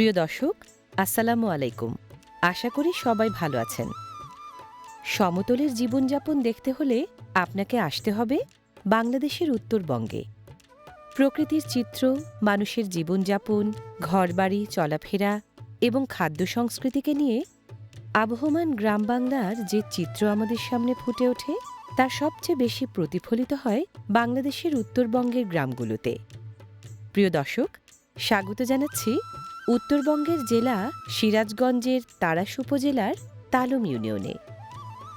প্রিয় দর্শক, আসসালামু আলাইকুম। আশা করি সবাই ভালো আছেন। সমতলের জীবনযাপন দেখতে হলে আপনাকে আসতে হবে বাংলাদেশের উত্তরবঙ্গে। প্রকৃতির চিত্র, মানুষের জীবনযাপন, ঘরবাড়ি, চলাফেরা এবং খাদ্য সংস্কৃতিকে নিয়ে আবহমান গ্রাম বাংলার যে চিত্র আমাদের সামনে ফুটে ওঠে, তা সবচেয়ে বেশি প্রতিফলিত হয় বাংলাদেশের উত্তরবঙ্গের গ্রামগুলোতে। প্রিয় দর্শক, স্বাগত জানাচ্ছি উত্তরবঙ্গের জেলা সিরাজগঞ্জের তাড়াশ উপজেলার তালম ইউনিয়নে।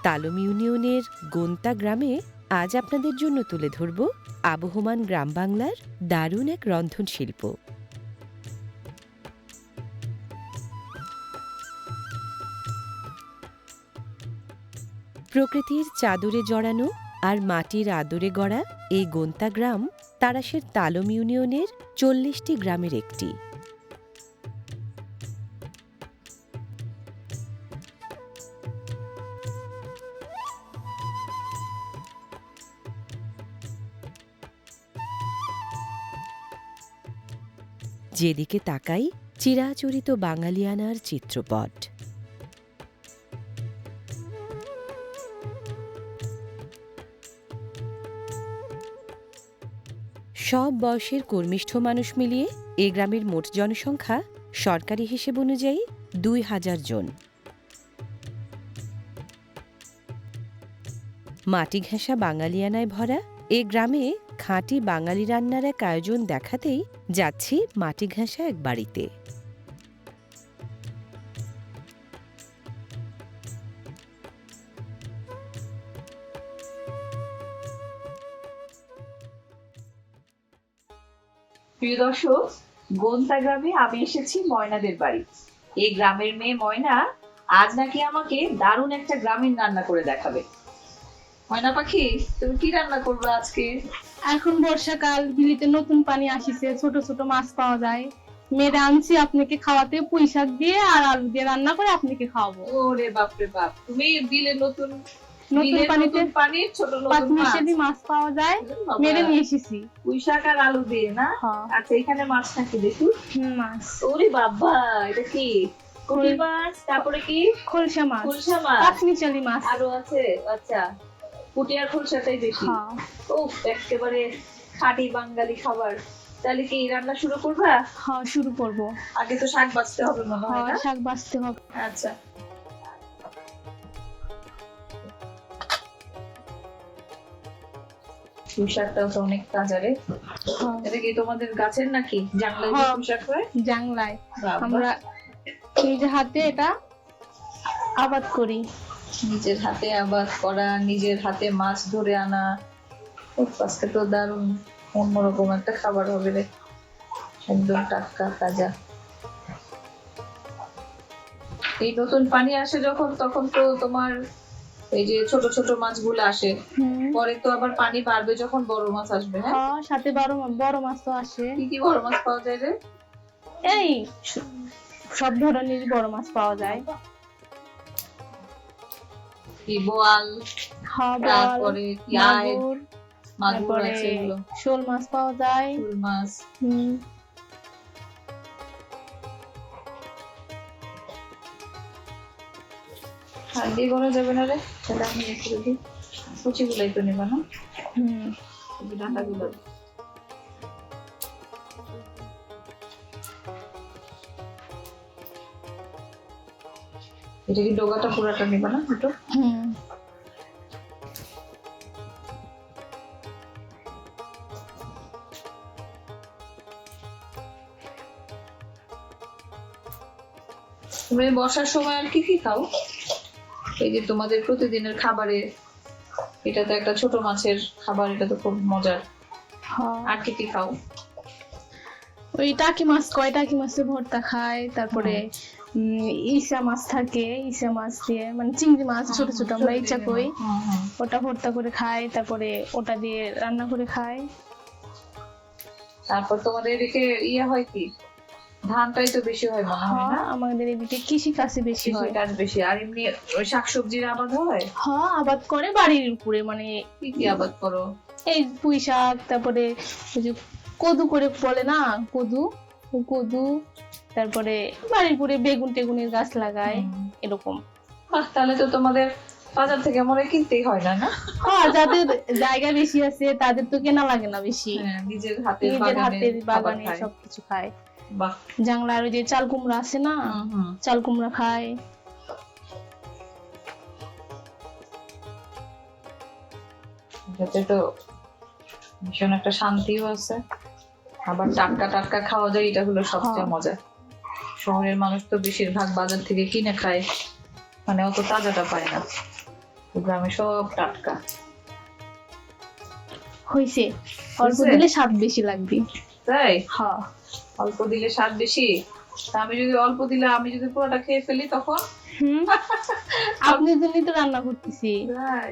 তালম ইউনিয়নের গোন্তা গ্রামে আজ আপনাদের জন্য তুলে ধরব আবহমান গ্রাম বাংলার দারুণ এক রন্ধনশিল্প। প্রকৃতির চাদরে জড়ানো আর মাটির আদরে গড়া এই গোন্তা গ্রাম তাড়াশের তালম ইউনিয়নের ৪০টি গ্রামের একটি। যেদিকে তাকাই চিরাচরিত বাঙালিয়ানার চিত্রপট। সব বয়সের কর্মিষ্ঠ মানুষ মিলিয়ে এ গ্রামের মোট জনসংখ্যা সরকারি হিসেব অনুযায়ী ২,০০০ জন। মাটি ঘেঁষা বাঙালিয়ানায় ভরা এ গ্রামে খাঁটি বাঙালি রান্নার এক আয়োজন দেখাতেই যাচ্ছি মাটি ঘেঁষা এক বাড়িতে। প্রিয় দর্শক, গোন্তা গ্রামে আমি এসেছি ময়নাদের বাড়ি। এই গ্রামের মেয়ে ময়না আজ নাকি আমাকে দারুণ একটা গ্রামীণ রান্না করে দেখাবে। ময়না পাখি, তুমি কি রান্না করবে আজকে? এখন বর্ষাকাল, বিলিতে নতুন পানি আসিছে, ছোট ছোট মাছ পাওয়া যায়। মেরে আনছি আপনাকে খাওয়াতে, পুঁই শাক দিয়ে আর আলু দিয়ে রান্না করে আপনাকে খাওয়াবো। ওরে বাপ রে বাপ, তুমি বিলে নতুন পানির ছোট মাছ পাওয়া যায়, মেরে নিয়ে এসেছি। পুঁই শাক আর আলু দিয়ে না? আচ্ছা, এখানে মাছ নাকি দেখি? মাছ। ওরে বাবা, এটা কি? কুটি মাছ, তারপরে কি? খলসা মাছ। খলসা মাছ, পাঁচমিশালি মাছ আরো আছে। আচ্ছা, পুঁটি আর খলসাটাই বেশি। উফ, একেবারে খাঁটি বাঙালি খাবার। তাহলে কি রান্না শুরু করবা? হ্যাঁ, শুরু করবো। আগে তো শাক বাছতে হবে মনে হয় না? শাক বাছতে হবে। আচ্ছা, পুঁই শাকটাও তো অনেক তাজা রে। এটা কি তোমাদের গাছের নাকি? জাংলায় যে পুঁই শাক হয়? জাংলায় আমরা নিজের হাতে এটা আবাদ করি। নিজের হাতে আবাদ করা, নিজের হাতে মাছ ধরে আনা, আজকে তো দারুণ অন্যরকম একটা খাবার হবে রে, একদম টাটকা তাজা। এই নতুন পানি আসে যখন, তখন তো তোমার এই যে ছোট ছোট মাছগুলো আসে, পরে তো আবার পানি বাড়বে যখন বড় মাছ আসবে। হ্যাঁ, সাথে বড় মাছ তো আসে। কি কি বড় মাছ পাওয়া যায় রে? এই সব ধরনের বড় মাছ পাওয়া যায়। কি বোয়াল, তারপরে কি আয়, মাগুর তারপরে আছে, এগুলো শোল মাছ পাওয়া যায়। শোল মাছ। আর দিয়ে করা যাবে না রে, তাহলে আমি একটু দিই। কুচি গুলাই তো নেবা না? ডাঁটা গুলো এটা কি ডোগাটা পুরাটা নেবা না? দুটো তুমি বর্ষার সময় আর কি কি খাও? এই যে তোমাদের প্রতিদিনের খাবারে এটা তো একটা ছোট মাছের খাবার, এটা তো খুব মজার। আর কি কি খাও? ওই টাকি মাছ, টাকি মাছের ভর্তা খায়। তারপরে ইসা মাছ থাকে, ইসা মাছ দিয়ে মানে চিংড়ি মাছ ছোট ছোট আমরা ইচ্ছা করি, ওটা ভর্তা করে খাই। তারপরে ওটা দিয়ে রান্না করে খাই। তারপর তোমাদের এদিকে ইয়ে হয় কি, ধানটাই তো বেশি হয় মনে হয় না? আমাদের এদিকে কৃষি কাজে বেশি হয়, কাজ বেশি। আর এমনি ওই শাকসবজির আবাদ হয়? হ্যাঁ, আবাদ করে বাড়ির উপরে। মানে কি কি আবাদ করো? এই পুঁই শাক, তারপরে ওই যে কদু করে বলে না, কদু, তারপরে বাড়ির পরে বেগুন টেগুনের গাছ লাগাই, এরকম। বাহ, তাহলে তো তোমাদের বাজার থেকে মনে হয় কিনতেই হয় না, না? হ্যাঁ, যাদের জায়গা বেশি আছে তাদের তো কেনা লাগে না বেশি, হ্যাঁ, নিজের হাতের নিজের হাতের বাগানে বাগানে সবকিছু খায়। বাহ। জাংলার ওই যে চাল কুমড়া আছে না, চাল কুমড়া খায়। এটাতে তো ভীষণ একটা শান্তিও আছে, আবার টাটকা টাটকা খাওয়া যায়, এটা হলো সবচেয়ে হ্যাঁ। মজা। শহরের মানুষ তো বেশিরভাগ বাজার থেকে কিনে খায়, মানে অত তাজাটা পায় না। গ্রামে সব টাটকা। হইছে, অল্প হইছে? দিলে স্বাদ বেশি লাগবে। তাই? হ্যাঁ। অল্প দিলে স্বাদ বেশি। তা আমি যদি অল্প দিলে, আমি যদি পুরোটা খেয়ে ফেলি তখন? হুম, আপনার জন্যই তো রান্না করতেছি। তাই?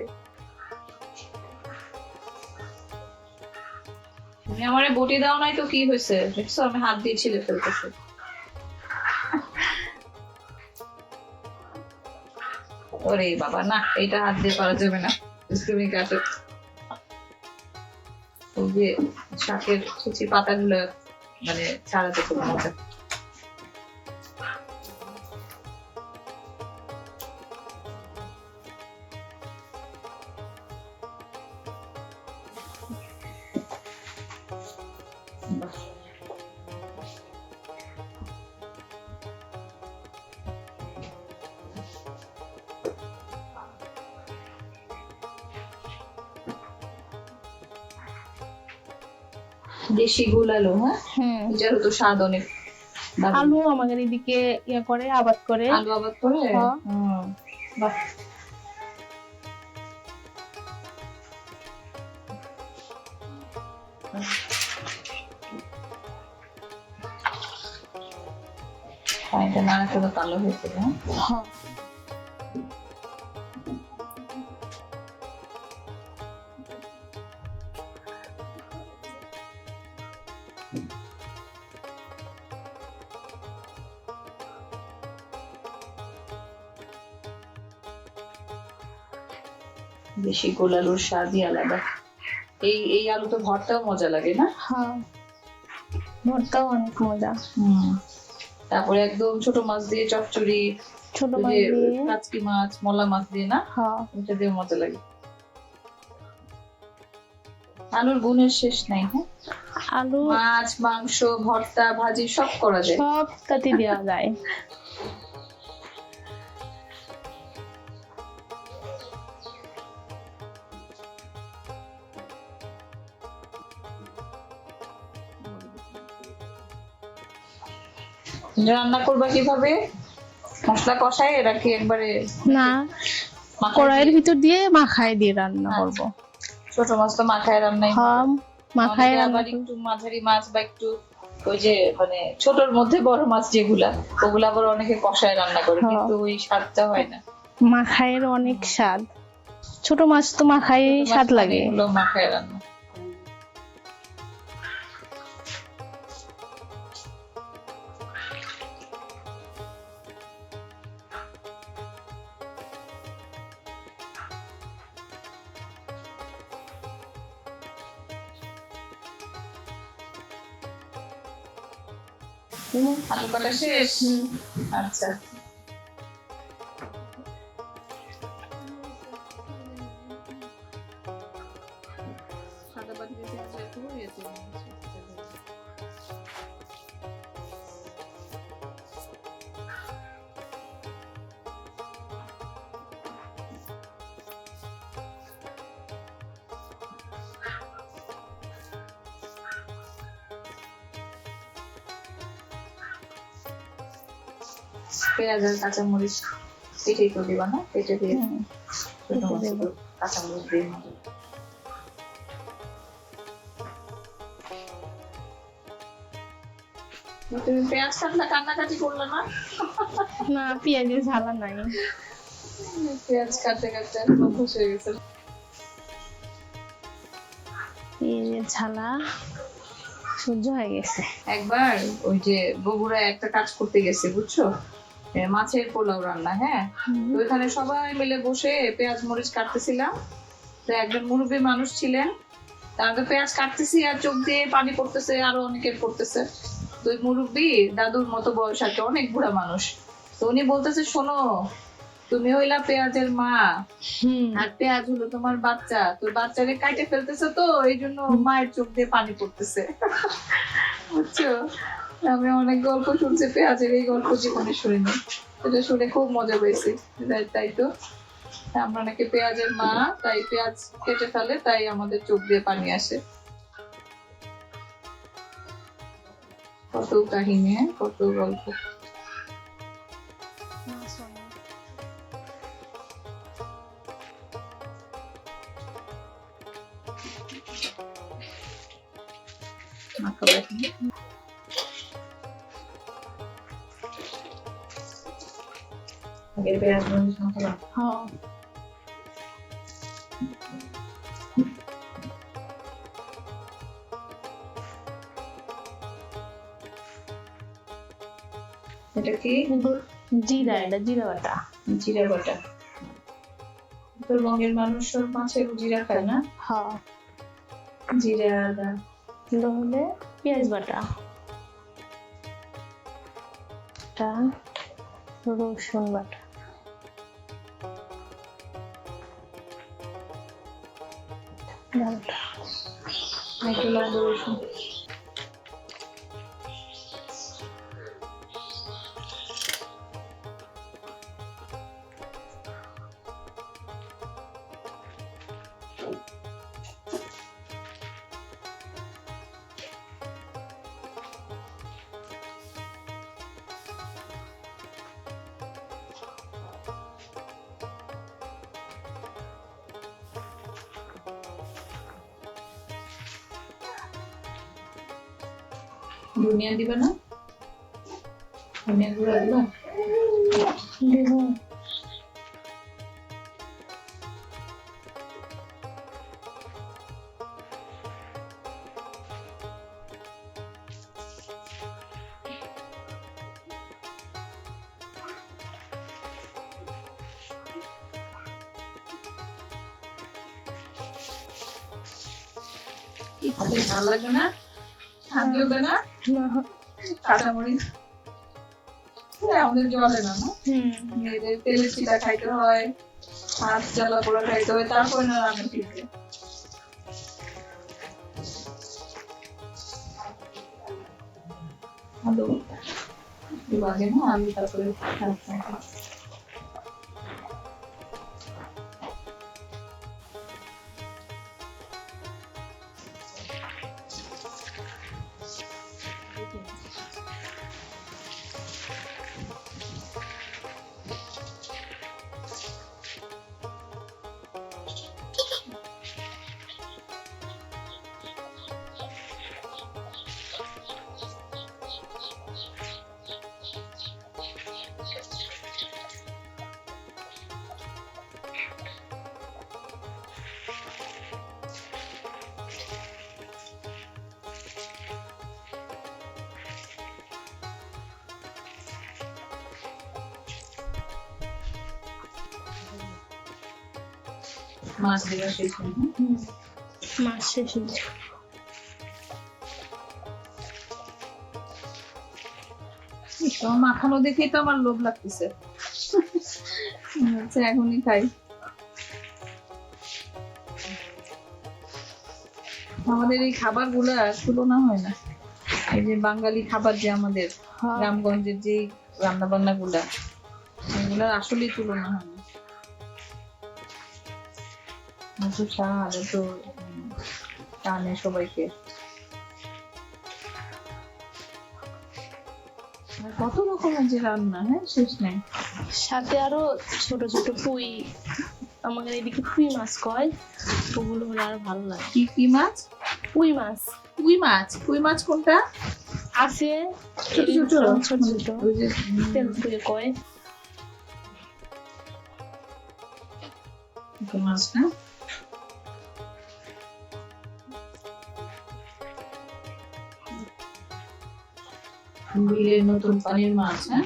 তুমি আমারে বটি দাও নাই তো কি হয়েছে, দেখছো আমি হাত দিয়ে ছিলে ফেলতেছি। ওরে বাবা, না, এটা হাত দিয়ে করা যাবে না, তুমি কাটো। ওই যে শাকের কুচি পাতাগুলো মানে ছাড়াতে খুব মজা। বাহ। দেশি গুল আলু, হ্যাঁ, হ্যাঁ, এটারও তো স্বাদ অনেক দারুণ। আলু আমাদের এদিকে ইয়া করে, আবাদ করে। আলু আবাদ করে? হ্যাঁ। বাহ। এটা নাড়াতে তো কালো হয়েছে, হ্যাঁ? হ্যাঁ। দেশি গোল আলুর স্বাদই আলাদা। এই এই আলু তো ভর্তাও মজা লাগে, না? হ্যাঁ, ভর্তাও অনেক মজা। তারপরে একদম ছোট মাছ দিয়ে চচ্চড়ি, ছোট ওই মাছ যে দিয়ে। কাচকি মাছ, মলা মাছ দিয়ে, না? হ্যাঁ। ওটা দিয়ে মজা লাগে। আলুর গুণের শেষ নাই, হ্যাঁ? আলু মাছ, মাংস, ভর্তা, ভাজি সব করা যায়। সব তাতে দেওয়া যায়। রান্না করবা কিভাবে? মশলা কষায় নাকি একবারে না, মাখায় কড়াইয়ের দিয়ে? ভিতর দিয়ে মাখায় দিয়ে রান্না আচ্ছা। করব। ছোট মাছ তো মাখায় রান্নাই। হ্যাঁ, মাখায় অনেকে রান্না আবার করব। একটু মাঝারি মাছ বা একটু ওই যে মানে ছোটর মধ্যে বড় মাছ যেগুলা, ওগুলা আবার অনেকে কষায় রান্না করে, হ্যাঁ। কিন্তু ওই স্বাদটা হয় না। মাখায়ের অনেক স্বাদ। ছোট মাছ তো মাখায় ছোট মাছ স্বাদ মানে লাগে। এগুলো মাখায় রান্না। আলু কাটা শেষ? আচ্ছা। পেঁয়াজ আর কাঁচামরিচ কেটেই তো দিবা, না? কেটে দিয়ে ছোট মাছগুলো কাঁচামরিচ দিয়ে মজা। তুমি পেঁয়াজ কাটলা, কান্নাকাটি করলে না? না, পেঁয়াজের ঝালা নাই। পেঁয়াজ কাটতে কাটতে অভ্যাস হয়ে গেছে। পেঁয়াজের ঝালা সহ্য হয়ে গেছে। একবার ওই যে বগুড়ায় একটা কাজ করতে গেছে, বুঝছো, মাছের পোলাও রান্না, হ্যাঁ। তো ওইখানে সবাই মিলে বসে পেঁয়াজ মরিচ কাটতেছিলাম। তো একজন মুরব্বী মানুষ ছিলেন, তার পেঁয়াজ কাটতেছি আর চোখ দিয়ে পানি পড়তেছে, আরো অনেকের পড়তেছে। দুই মুরব্বী দাদুর মতো বয়স আর কি, অনেক বুড়া মানুষ। তো উনি বলতেছে, শোনো তুমি হইলা পেঁয়াজের মা, আর পেঁয়াজ হলো তোমার বাচ্চা, তোর বাচ্চারে কাটে ফেলতেছে, তো এই জন্য মায়ের চোখ দিয়ে পানি পড়তেছে। বুঝছো? আমি অনেক গল্প শুনছি পেঁয়াজের, এই গল্প জীবনে শুনিনি। এটা শুনে খুব মজা পেয়েছি। তাই তো, আমরা নাকি পেঁয়াজের মা, তাই পেঁয়াজ কেটে ফেলে, তাই আমাদের চোখ দিয়ে পানি আসে। কত কাহিনী, কত গল্প। আগে পেঁয়াজ মরিচ মশলা। হ্যাঁ এটা কি? জিরা, এটা জিরা বাটা। জিরা বাটা। উত্তরবঙ্গের মানুষ সব মাছের জিরা খায় না? হ্যাঁ, জিরা, আদা। এটা হলে পেঁয়াজ বাটা, এটা রসুন বাটা, ডালটা। একটু লঙ্কা রসুন। ধনিয়া দিবে না? ধনিয়া গুঁড়া দিবা? দেবো। ভালো লাগবে না? শান্তি হবে না? না। কাঁচামরিচ আমাদের জলে না, মেয়েদের তেলের চিটা খাইতে হয়, হাত জ্বালা পোড়া খাইতে হয়, তারপরে না রান্না শিখবে। আলু আগে না, আলু তারপরে মাছ দেওয়া শেষ হয়। মাছ শেষে মাখানো দেখেই তো আমার লোভ লাগতেছে, এখনই খাই। আমাদের এই খাবার গুলা তুলনা হয় না। এই যে বাঙালি খাবার, যে আমাদের গ্রামগঞ্জের যে রান্না বান্না গুলা, এগুলার আসলে তুলনা হয় না। এত স্বাদ, এত টানে সবাইকে। কত রকমের যে রান্না, হ্যাঁ, শেষ নাই। সাথে আরো ছোট ছোট পুঁই, আমাদের এদিকে পুঁই মাছ কয়, ওগুলো হলে আরো ভালো লাগে। কি কি মাছ? পুঁই মাছ। পুঁই মাছ? পুঁই মাছ কোনটা? আছে ছোট ছোট ছোট ছোট, ওই যে তেল পুঁই কয়। মাছ না, বিলের নতুন পানির মাছ। হ্যাঁ,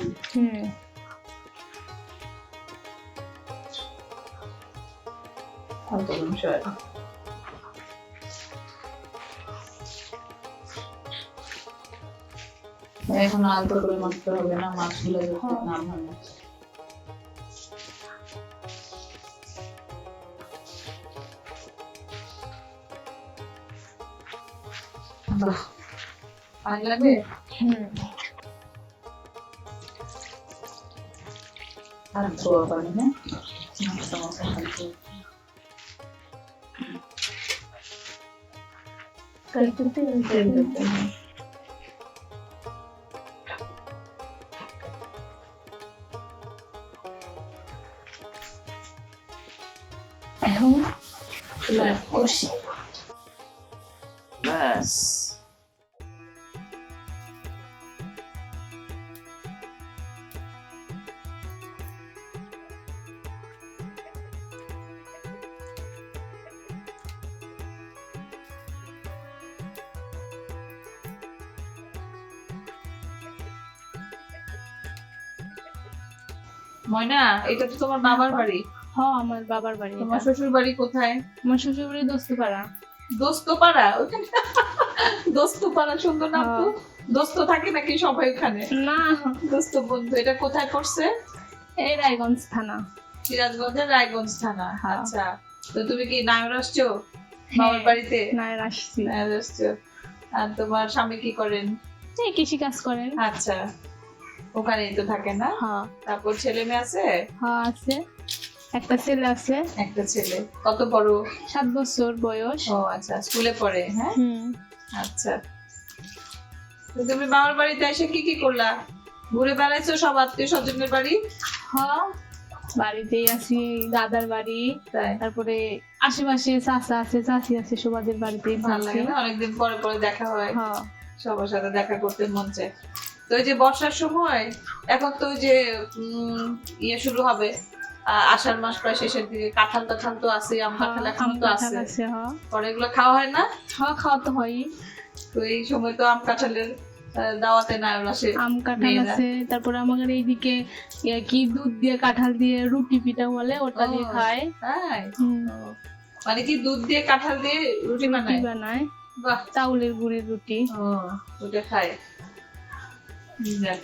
কত বিষয়। এখন আলতো করে মাখতে হবে না, মাছগুলো যখন না ভালো। বাহ, পানি লাগবে? আর ছোয়া পানি না, মাছটা মাখা থাকবে। তেল দিতে হবে। এখন চুলায় কষি। ব্যাস। ময়না, এটা তো তোমার বাবার বাড়ি। হ্যাঁ, আমার বাবার বাড়ি। তোমার এটা শ্বশুর বাড়ি কোথায়? আমার শ্বশুর বাড়ি দোস্তপাড়া। দোস্তপাড়া? ওখানে দোস্তপাড়া সুন্দর নাম তো। দোস্ত থাকে নাকি সবাই ওখানে? না, দোস্ত বন্ধু। এটা কোথায় পড়ছে? এই রায়গঞ্জ থানা। সিরাজগঞ্জের রায়গঞ্জ থানা। হ্যাঁ। আচ্ছা, তো তুমি কি নায়র আসছো বাবার বাড়িতে? নায়ের আসছি। নায়র আসছো। আর তোমার স্বামী কি করেন? এই কৃষি কাজ করেন। আচ্ছা, ওখানেই তো থাকে না? হ্যাঁ তারপর ছেলে মেয়ে আছে? হ্যাঁ আছে, একটা ছেলে আছে। একটা ছেলে। কত বড়? 7 বছর বয়স। ও আচ্ছা, স্কুলে পড়ে। হ্যাঁ, হুম। আচ্ছা। তো তুমি বাবার বাড়িতে এসে কি কি করলা? ঘুরে বেড়াইছো সব আত্মীয় স্বজনের বাড়ি? হ্যাঁ, বাড়িতেই আছি, দাদার বাড়ি, তাই? তারপরে আশেপাশে চাচা আছে, চাচি আছে, সবাদের বাড়িতেই ভালো থাকি। লাগে না? অনেকদিন পরে পরে দেখা হয়, হ্যাঁ সবার সাথে দেখা করতে মন চায়। তো ওই যে বর্ষার সময়, এখন তো ওই যে ইয়ে শুরু হবে, আষাঢ় মাস প্রায় শেষের দিকে, কাঁঠাল টাঠাল তো আছে, আম কাঁঠাল এখনো তো আছে। হ্যাঁ পরে এগুলো খাওয়া হয় না? হ্যাঁ, খাওয়া তো হয়ই। তো এই সময় তো আম কাঁঠালের দাওয়াতে নায়র আসে। আম কাঁঠাল মেয়েরা। আছে, তারপরে আমাদের এইদিকে কি দুধ দিয়ে কাঁঠাল দিয়ে রুটি পিঠা বলে, ওটা দিয়ে ও, খায়। তাই? হুম, ও, মানে কি দুধ দিয়ে কাঁঠাল দিয়ে রুটি রুটি বানায়? বানায়, বাহ। চাউলের গুঁড়ির রুটি। ও, ওটা খায়। যাক।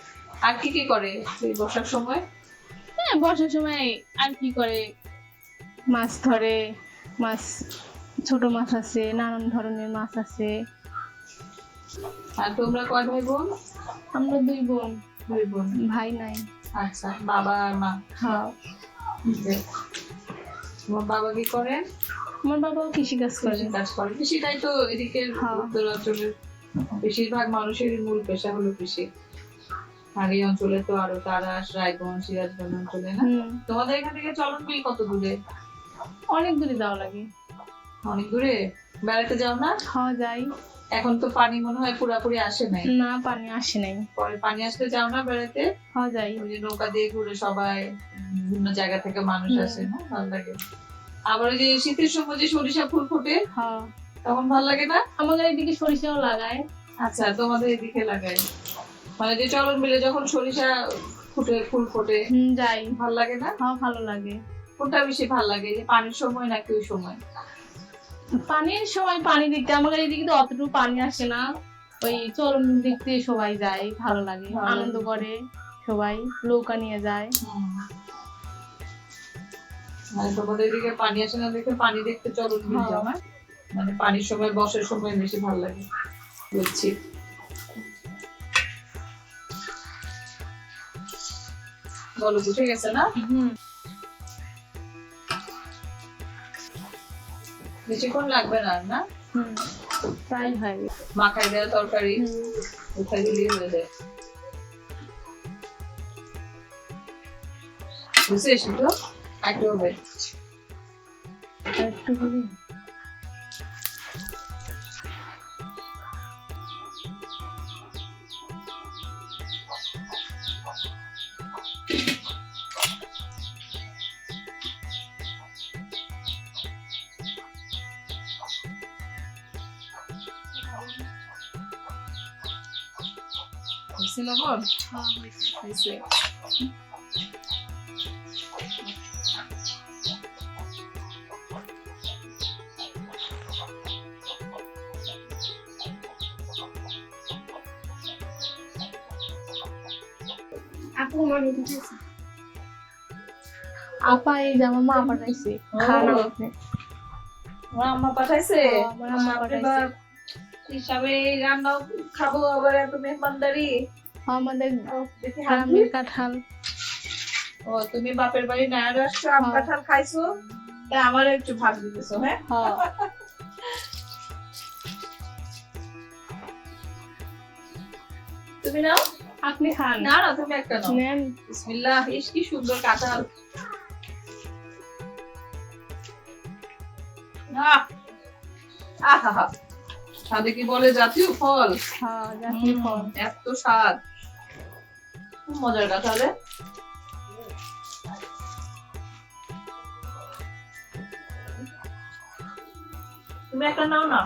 আর কি কি করে এই বর্ষার সময়? হ্যাঁ, বর্ষার সময় আর কি করে, মাছ ধরে, মাছ, ছোট মাছ আছে, নানান ধরনের মাছ আছে। আর তোমরা কয় ভাই বোন? আমরা 2 বোন, 2 বোন। ভাই নাই। আচ্ছা, বাবা আর মা। হ্যাঁ, যাক। তোমার বাবা কি করেন? আমার বাবাও কৃষি কাজ করে। কৃষি কাজ করেন। কৃষিটাই তো এদিকে হ্যাঁ। উত্তরাঞ্চলের বেশিরভাগ মানুষের মূল পেশা হলো কৃষি। আর এই অঞ্চলে তো আরো তারাস, রায়গঞ্জ, সিরাজগঞ্জ অঞ্চলে না? হুম, তোমাদের এখান থেকে চলন বিল কত দূরে? অনেক দূরে যাওয়া লাগে। অনেক দূরে? বেড়াতে যাও না? খাওয়া যায় এখন তো পানি মনে হয় পুরাপুরি আসে নাই। না, পানি আসে নাই। পরে পানি আসলে যাও না বেড়াতে? খাওয়া যায়। ওই যে নৌকা দিয়ে ঘুরে সবাই, বিভিন্ন জায়গা থেকে মানুষ আসে না, ভালো লাগে। আবার ওই যে শীতের সময় যে সরিষা ফুল ফোটে, হ্যাঁ, তখন ভালো লাগে না? আমাদের এদিকে সরিষাও লাগায়। আচ্ছা, তোমাদের এদিকে লাগায়। মানে যে চলন বিলে যখন সরিষা ফুটে, ফুল ফোটে, যাই, ভালো লাগে না? হ্যাঁ ভালো লাগে। কোনটা বেশি ভালো লাগে, যে পানির সময় নাকি ওই সময়? পানির সময় পানি দেখতে, আমাদের এদিকে তো অতটুকু পানি আসে না, ওই চলন দেখতে সবাই যায়, ভালো লাগে, ভালো আনন্দ লাগে। করে সবাই, নৌকা নিয়ে যায়। মানে তোমাদের এদিকে পানি আসে না দেখে পানি দেখতে চলন বিল যাও না? মানে পানির সময়, বর্ষার সময় বেশি ভালো লাগে। বুঝছি। বলো, বুঝে গেছে না? হুম, বেশিক্ষণ লাগবে না, না? হুম, প্রায় হয়। মাখাই দেওয়া তরকারি হুম, উঠাই দিলেই হয়ে যায়। বুঝছিস তো? একটু হবে। একটু করে। হয়েছে লবণ? হ্যাঁ, হয়েছে। হয়েছে। আপা এই যে আমার মা পাঠাইছে খান আপনি। আমার আম্মা পাঠাইছে। আমার আম্মা বাপরে পাঠাইছে। বাপ, হিসাবে রান্নাও খাবো আবার এত মেহমানদারি। আমাদের দেখি হাত গ্রামের কাঁঠাল। ও তুমি বাপের বাড়ি না আসছো, আম হ্যাঁ। কাঁঠাল খাইছো, তা আমারও একটু ভাগ দিতেছো। হ্যাঁ, হ্যাঁ তুমি নাও। আপনি খান। না না, তুমি একটা নাও। নেন। বিসমিল্লাহ, ইস কি সুন্দর কাঁঠাল। আহ, আহা, স্বাদে কি বলে জাতীয় ফল। হ্যাঁ জাতীয় ফল। এত স্বাদ, খুব মজার কাঁঠালে। তুমি একটা নাও না।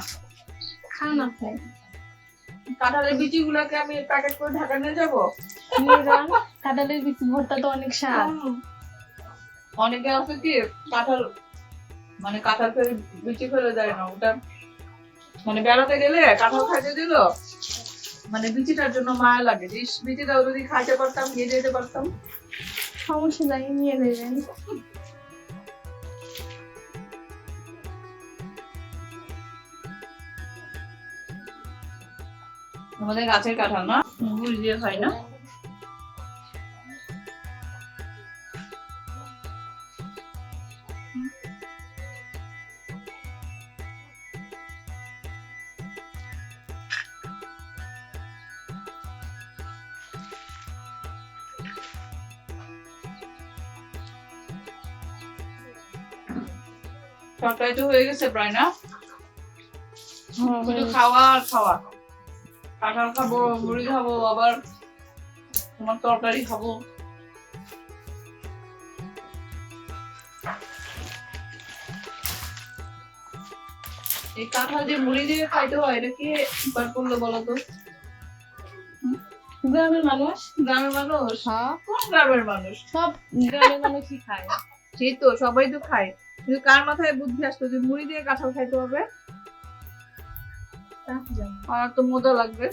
খান আপনি। কাঁঠালের বিচি গুলাকে আমি প্যাকেট করে ঢাকা নিয়ে যাবো। নিয়ে যান। কাঁঠালের বিচি ভর্তা তো অনেক স্বাদ। অনেকে আছে কি কাঁঠাল, মানে কাঁঠাল ফেলে বিচি ফেলে দেয় না, ওটা মানে বেড়াতে গেলে কাঁঠাল খাইতে দিল, মানে বিচিটার জন্য মায়া লাগে। যে ইস, বিচিটাও যদি খাইতে পারতাম, নিয়ে যেতে পারতাম। সমস্যা নাই, নিয়ে নেবেন। আমাদের গাছের কাঁঠাল না, গুড় দিয়ে খাই না। তরকারি তো হয়ে গেছে প্রায় না, শুধু খাওয়া আর খাওয়া। কাঁঠাল খাবো, মুড়ি খাবো, আবার তোমার তরকারি খাবো। এই কাঁঠাল যে মুড়ি দিয়ে খাইতে হয়, এটা কি বার করলো বলো তো? গ্রামের মানুষ। গ্রামের মানুষ? হ্যাঁ কোন গ্রামের মানুষ? সব গ্রামের মানুষই খায়। সেই তো, সবাই তো খায়, কিন্তু কার মাথায় বুদ্ধি আসতো যে মুড়ি দিয়ে কাঁঠাল খাইতে হবে? তা কি জানি। আর তো মজা লাগবে।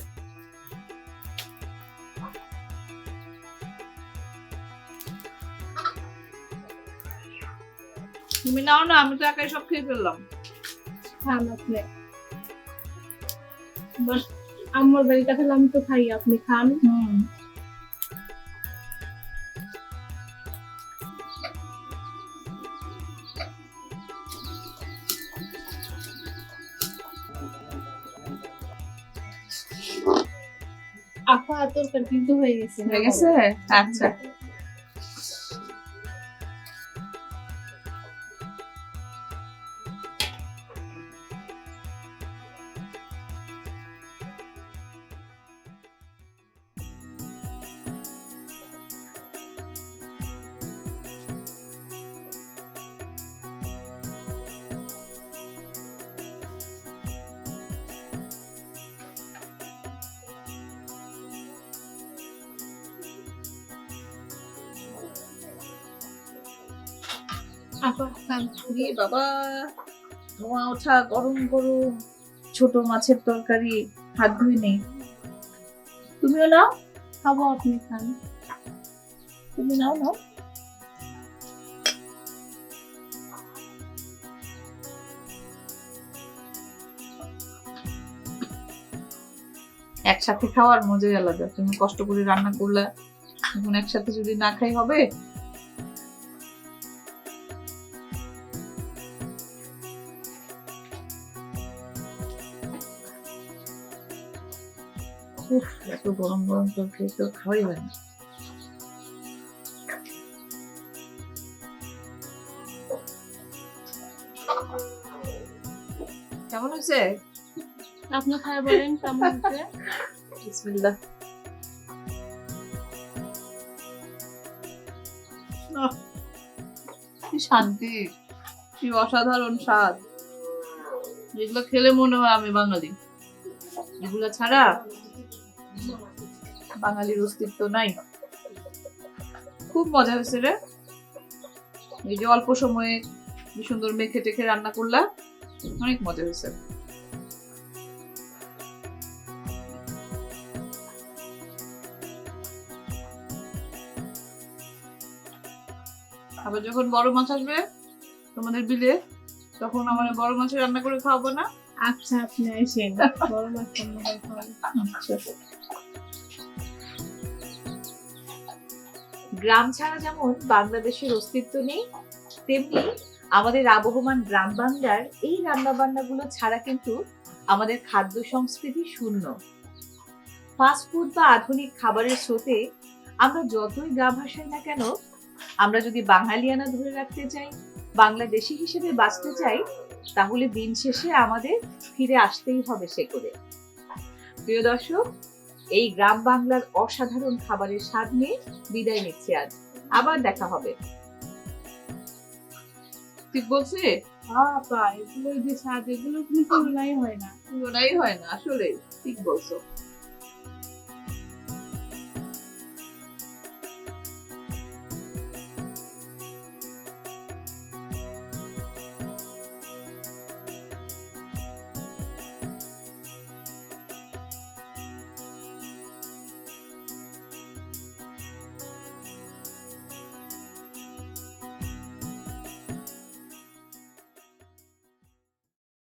তুমি নাও না, আমি তো একাই সব খেয়ে ফেললাম। খান আপনি। বাস আমার বাড়ি কাঁঠাল আমি তো খাই, আপনি খান। আপা তরকারি কিন্তু হয়ে গেছে। হয়ে গেছে? আচ্ছা। আপা খান। ওরে বাবা, ধোঁয়া ওঠা গরম গরম ছোট মাছের তরকারি, হাত ধুই নেই। তুমিও নাও, খাবো, আপনি খান। তুমি নাও নাও। একসাথে খাওয়ার মজাই আলাদা। তুমি কষ্ট করে রান্না করলা, এখন একসাথে যদি না খাই হবে? উফ, এত গরম গরম তরকারি তো খাওয়াই হয় না। কেমন হয়েছে? আপনি খাই বলেন কেমন হয়েছে। বিসমিল্লাহ। আহ, কি শান্তি, কি অসাধারণ স্বাদ। যেগুলো খেলে মনে হয় আমি বাঙালি, এগুলো ছাড়া বাঙালির অস্তিত্ব নাই। খুব মজা হয়েছে রে। এই যে অল্প সময়ে কি সুন্দর মেখে টেখে রান্না করলা, অনেক মজা হয়েছে। আবার যখন বড় মাছ আসবে তোমাদের বিলে, তখন আমার বড় মাছ রান্না করে খাওয়াবো না? আচ্ছা, আপনি আসেন, বড় মাছ রান্না করে খাওয়াবেন। গ্রাম ছাড়া যেমন বাংলাদেশের অস্তিত্ব নেই, তেমনি আমাদের আবহমান গ্রাম বাংলার এই রান্না বান্নাগুলো ছাড়া কিন্তু আমাদের খাদ্য সংস্কৃতি শূন্য। ফাস্ট ফুড বা আধুনিক খাবারের স্রোতে আমরা যতই গা ভাসাই না কেন, আমরা যদি বাঙালিয়ানা ধরে রাখতে চাই, বাংলাদেশী হিসেবে বাঁচতে চাই, তাহলে দিন শেষে আমাদের ফিরে আসতেই হবে সে করে। প্রিয় দর্শক, এই গ্রাম বাংলার অসাধারণ খাবারের স্বাদ নিয়ে বিদায় নিচ্ছি আজ। আবার দেখা হবে। ঠিক বলছি? আপা, এগুলো যে স্বাদ, এগুলো কিন্তু তুলনাই হয় না। তুলনাই হয় না, আসলে ঠিক বলছো।